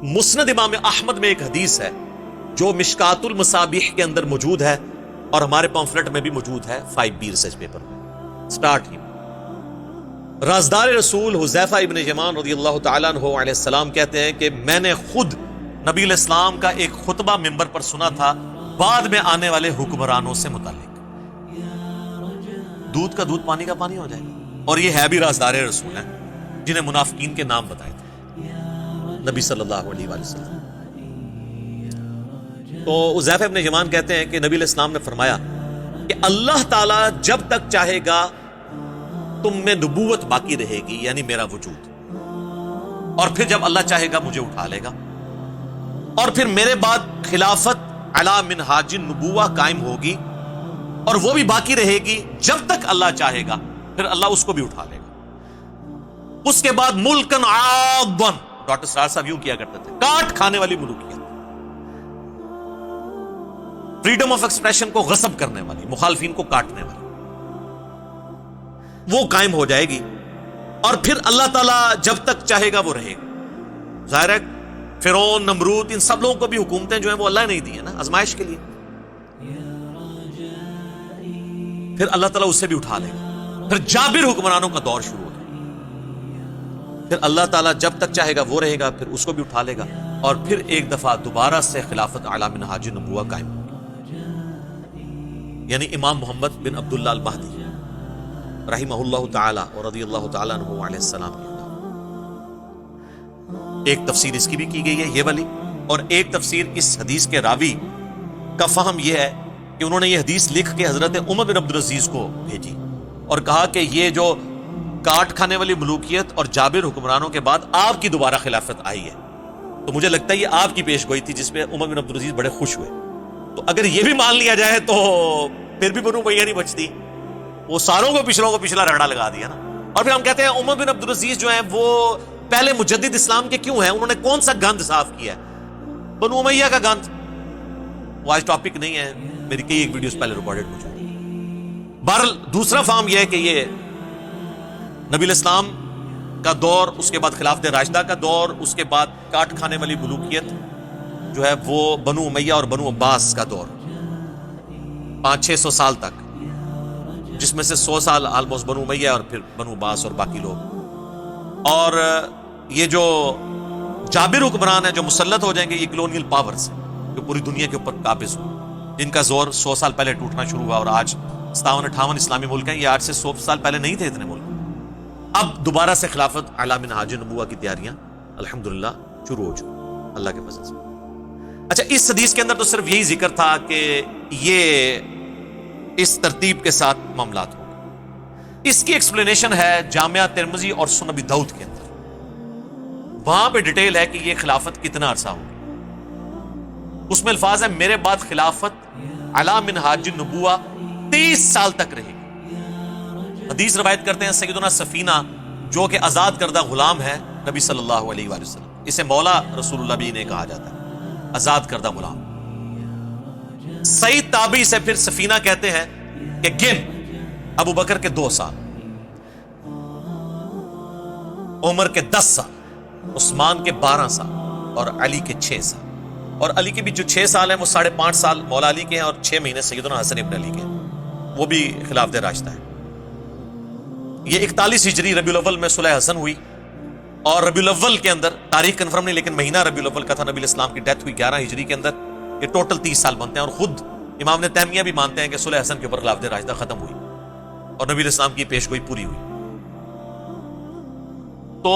مسند امام احمد میں ایک حدیث ہے جو مشکات المصابیح کے اندر موجود ہے اور ہمارے پمفلٹ میں بھی موجود ہے 5B ریسرچ پیپر میں. سٹارٹ ہی رازدار رسول حذیفہ ابن یمان رضی اللہ تعالیٰ عنہ علیہ السلام کہتے ہیں کہ میں نے خود نبی علیہ السلام کا ایک خطبہ ممبر پر سنا تھا بعد میں آنے والے حکمرانوں سے متعلق. دودھ کا دودھ پانی کا پانی ہو جائے گا. اور یہ ہے بھی رازدار رسول ہیں جنہیں منافقین کے نام بتائے تھے نبی صلی اللہ علیہ وآلہ وسلم. تو حذیفہ ابن یمان کہتے ہیں کہ نبی علیہ السلام نے فرمایا کہ اللہ تعالیٰ جب تک چاہے گا تم میں نبوت باقی رہے گی، یعنی میرا وجود، اور پھر جب اللہ چاہے گا مجھے اٹھا لے گا، اور پھر میرے بعد خلافت علی منہاج النبوہ قائم ہوگی اور وہ بھی باقی رہے گی جب تک اللہ چاہے گا، پھر اللہ اس کو بھی اٹھا لے گا. اس کے بعد ملکن عاضن، ڈاکٹر سرار صاحب یوں کیا کرتے تھے، کاٹ کھانے والی ملوکیت، فریڈم آف ایکسپریشن کو غصب کرنے والی، مخالفین کو کاٹنے والی، وہ قائم ہو جائے گی. اور پھر اللہ تعالیٰ جب تک چاہے گا وہ رہے گا. ظاہر ہے فرعون، نمرود، ان سب لوگوں کو بھی حکومتیں جو ہیں وہ اللہ نے دی ہیں نا آزمائش کے لیے. پھر اللہ تعالیٰ اسے بھی اٹھا لے گا. پھر جابر حکمرانوں کا دور شروع ہوگا. پھر اللہ تعالیٰ جب تک چاہے گا وہ رہے گا، پھر اس کو بھی اٹھا لے گا، اور پھر ایک دفعہ دوبارہ سے خلافت علی منہاج النبوہ قائم ہوگی، یعنی امام محمد بن عبداللہ المہدی رحمہ اللہ تعالی اور رضی اللہ تعالیٰ عنہ علیہ السلام کی. ایک تفسیر اس کی بھی کی گئی ہے یہ والی، اور ایک تفسیر اس حدیث کے راوی کا فہم یہ ہے کہ انہوں نے یہ حدیث لکھ کے حضرت عمر بن عبدالعزیز کو بھیجی اور کہا کہ یہ جو کاٹ کھانے والی ملوکیت اور جابر حکمرانوں کے بعد آپ کی دوبارہ خلافت آئی ہے، تو مجھے لگتا ہے یہ آپ کی پیش گوئی تھی جس پہ عمر بن عبدالعزیز بڑے خوش ہوئے. تو اگر یہ بھی مان لیا جائے تو پھر بھی بنو امیہ نہیں بچتی، وہ ساروں کو پچھلوں کو پچھلا رگڑا لگا دیا نا. اور پھر ہم کہتے ہیں عمر بن عبدالعزیز جو ہیں وہ پہلے مجدد اسلام کے کیوں ہیں؟ انہوں نے کون سا گند صاف کیا ہے؟ بنو امیہ کا گند. وہ آج ٹاپک نہیں ہے، میری کئی ایک ویڈیوز پہلے ریکارڈڈ موجود ہے. بہرحال دوسرا فہم یہ ہے کہ یہ نبی علیہ السلام کا دور، اس کے بعد خلافت راشدہ کا دور، اس کے بعد کاٹ کھانے والی ملوکیت جو ہے وہ بنو امیہ اور بنو عباس کا دور 500-600 سال تک، جس میں سے 100 سال آلموسٹ بنو امیہ اور پھر بنو عباس اور باقی لوگ. اور یہ جو جابر حکمران ہیں جو مسلط ہو جائیں گے، یہ کلونیل پاورز ہیں جو پوری دنیا کے اوپر قابض ہوں، جن کا زور 100 سال پہلے ٹوٹنا شروع ہوا، اور آج 57-58 اسلامی ملک ہیں. یہ آج سے 100 سال پہلے نہیں تھے اتنے ملک. اب دوبارہ سے خلافت علی منہاج النبوہ کی تیاریاں الحمدللہ شروع ہو چکی اللہ کے فضل سے. اچھا، اس حدیث کے اندر تو صرف یہی ذکر تھا کہ یہ اس ترتیب کے ساتھ معاملات ہوں. اس کی ایکسپلینیشن ہے جامعہ ترمذی اور سنن ابی داؤد کے اندر. وہاں پہ ڈیٹیل ہے کہ یہ خلافت کتنا عرصہ ہوگی. اس میں الفاظ ہے میرے بعد خلافت علی منہاج النبوہ 30 سال تک رہے گی. حدیث روایت کرتے ہیں سیدنا سفینہ جو کہ آزاد کردہ غلام ہے نبی صلی اللہ علیہ وآلہ وسلم، اسے مولا رسول اللہ بھی نے کہا جاتا ہے، آزاد کردہ غلام. سعید تابعی سے پھر سفینہ کہتے ہیں کہ گن ابو بکر کے 2 سال، عمر کے 10 سال، عثمان کے 12 سال اور علی کے 6 سال. اور علی کے بھی جو 6 سال ہیں وہ 5.5 سال مولا علی کے ہیں اور 6 مہینے سیدنا حسن ابن علی کے ہیں، وہ بھی خلافت راشدہ ہے. یہ 41 ہجری ربیع الاول میں صلح حسن ہوئی، اور ربیع الاول کے اندر تاریخ کنفرم نہیں لیکن مہینہ ربیع الاول کا تھا. نبی علیہ السلام کی ڈیتھ ہوئی 11 ہجری کے اندر. یہ ٹوٹل 30 سال بنتے ہیں، اور خود امام نے تیمیہ بھی مانتے ہیں کہ صلح حسن کے اوپر خلافت راشدہ ختم ہوئی اور نبی علیہ السلام کی پیش گوئی پوری ہوئی. تو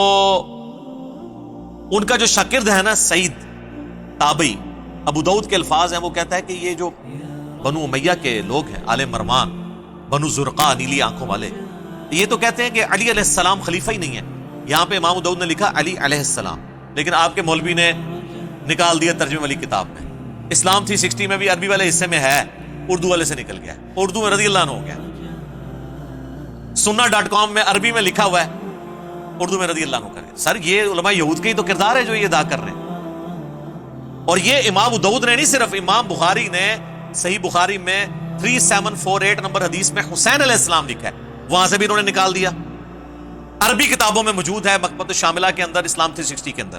ان کا جو شاگرد ہے نا سعید تابعی، ابو داؤد کے الفاظ ہیں، وہ کہتا ہے کہ یہ جو بنو امیہ کے لوگ ہیں، آل مرمان، بنو زرقا، نیلی آنکھوں والے، یہ تو کہتے ہیں کہ علی علیہ السلام خلیفہ ہی نہیں ہے. یہاں پہ امام داؤد نے لکھا علی علیہ السلام، لیکن آپ کے مولوی نے نکال دیا ترجمے والی کتاب میں. اسلام 360 میں بھی عربی والے حصے میں ہے، اردو والے سے نکل گیا، اردو میں رضی اللہ عنہ ہو گیا. سننا.com میں عربی میں لکھا ہوا ہے، اردو میں رضی اللہ عنہ کر گیا. سر یہ علماء یہود کے ہی تو کردار ہے جو یہ ادا کر رہے ہیں. اور یہ امام داؤد نے نہیں، صرف امام بخاری نے صحیح بخاری میں 3748 نمبر حدیث میں حسین علیہ السلام لکھا ہے، وہاں سے بھی انہوں نے نکال دیا. عربی کتابوں میں موجود ہے، مکتبۃ الشاملہ کے اندر، اسلام 360 کے اندر.